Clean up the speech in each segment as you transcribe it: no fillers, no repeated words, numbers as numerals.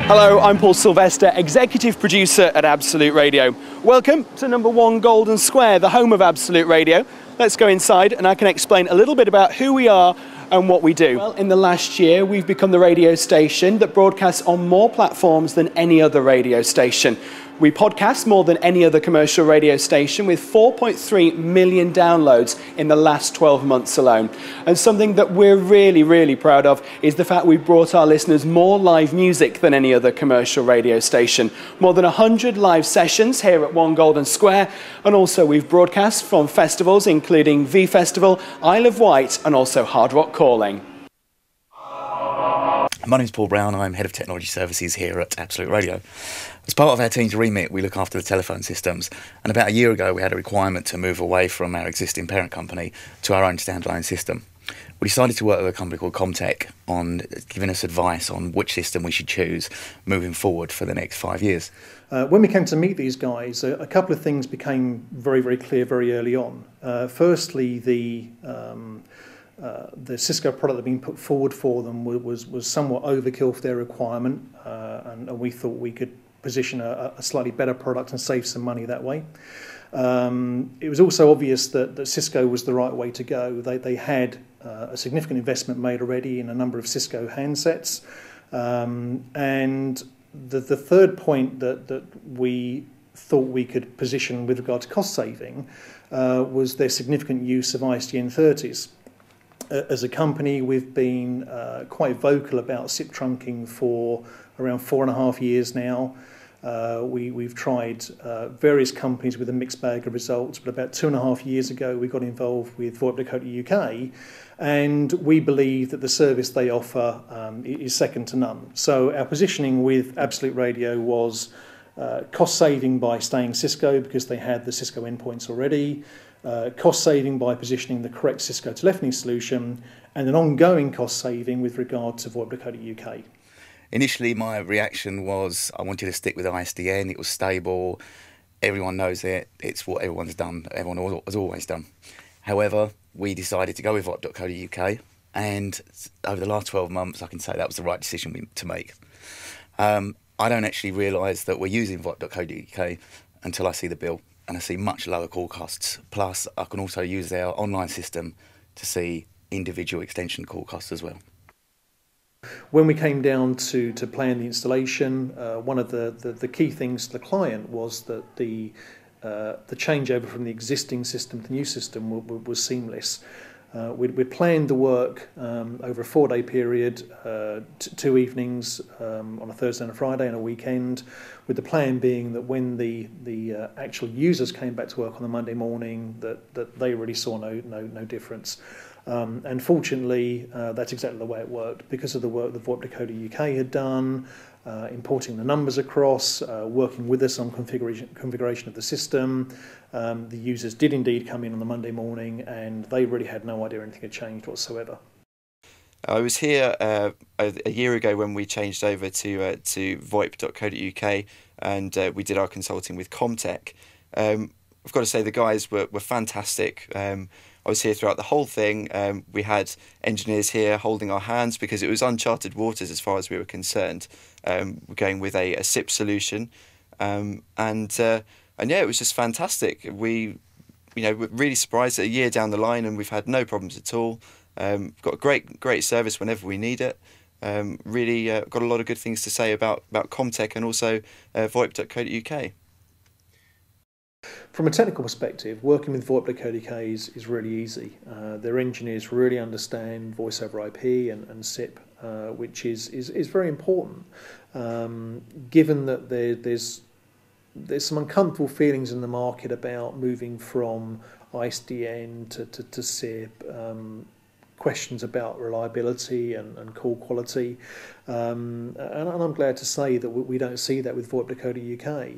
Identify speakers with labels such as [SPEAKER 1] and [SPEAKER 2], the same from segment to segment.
[SPEAKER 1] Hello, I'm Paul Sylvester, Executive Producer at Absolute Radio. Welcome to number 1 Golden Square, the home of Absolute Radio. Let's go inside and I can explain a little bit about who we are and what we do. Well, in the last year, we've become the radio station that broadcasts on more platforms than any other radio station. We podcast more than any other commercial radio station with 4.3 million downloads in the last 12 months alone. And something that we're really proud of is the fact we've brought our listeners more live music than any other commercial radio station. More than 100 live sessions here at 1 Golden Square. And also we've broadcast from festivals including V Festival, Isle of Wight and also Hard Rock Calling.
[SPEAKER 2] My name's Paul Brown, I'm Head of Technology Services here at Absolute Radio. As part of our team's remit, we look after the telephone systems, and about a year ago we had a requirement to move away from our existing parent company to our own standalone system. We decided to work with a company called Comtec on giving us advice on which system we should choose moving forward for the next 5 years.
[SPEAKER 3] When we came to meet these guys, a couple of things became very clear very early on. Firstly, the Cisco product that had been put forward for them was somewhat overkill for their requirement, and we thought we could position a slightly better product and save some money that way. It was also obvious that Cisco was the right way to go. They had a significant investment made already in a number of Cisco handsets, and the third point that we thought we could position with regard to cost saving was their significant use of ISDN 30s. As a company, we've been quite vocal about SIP trunking for around 4.5 years now. We've tried various companies with a mixed bag of results, but about 2.5 years ago we got involved with VoIP Dakota UK, and we believe that the service they offer is second to none. So our positioning with Absolute Radio was cost saving by staying Cisco because they had the Cisco endpoints already, cost saving by positioning the correct Cisco telephony solution, and an ongoing cost saving with regard to VoIP Dakota UK.
[SPEAKER 2] Initially, my reaction was I wanted to stick with ISDN. It was stable. Everyone knows it. It's what everyone's done. Everyone has always done. However, we decided to go with VoIP.co.uk, and over the last 12 months, I can say that was the right decision to make. I don't actually realise that we're using VoIP.co.uk until I see the bill, and I see much lower call costs. Plus, I can also use their online system to see individual extension call costs as well.
[SPEAKER 3] When we came down to plan the installation, one of the key things to the client was that the changeover from the existing system to the new system was seamless. We planned the work over a 4-day period, 2 evenings on a Thursday and a Friday and a weekend, with the plan being that when the actual users came back to work on the Monday morning, that they really saw no difference. And fortunately, that's exactly the way it worked. Because of the work that VoIP Dakota UK had done, importing the numbers across, working with us on configuration of the system, the users did indeed come in on the Monday morning, and they really had no idea anything had changed whatsoever.
[SPEAKER 4] I was here a year ago when we changed over to VoIP.co.uk, and we did our consulting with Comtec. I've got to say the guys were fantastic. I was here throughout the whole thing. We had engineers here holding our hands because it was uncharted waters as far as we were concerned. We're going with a SIP solution, and yeah, it was just fantastic. We're really surprised that a year down the line, and we've had no problems at all. Got a great service whenever we need it. Really got a lot of good things to say about Comtec and also VoIP.co.uk.
[SPEAKER 3] From a technical perspective, working with VoIP.co.uk is really easy. Their engineers really understand voice over IP and SIP, which is very important. Given that there's some uncomfortable feelings in the market about moving from ISDN to SIP, questions about reliability and call quality, and I'm glad to say that we don't see that with VoIP.co.uk.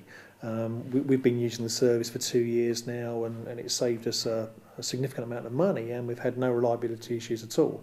[SPEAKER 3] We've been using the service for 2 years now, and it saved us a significant amount of money, and we've had no reliability issues at all.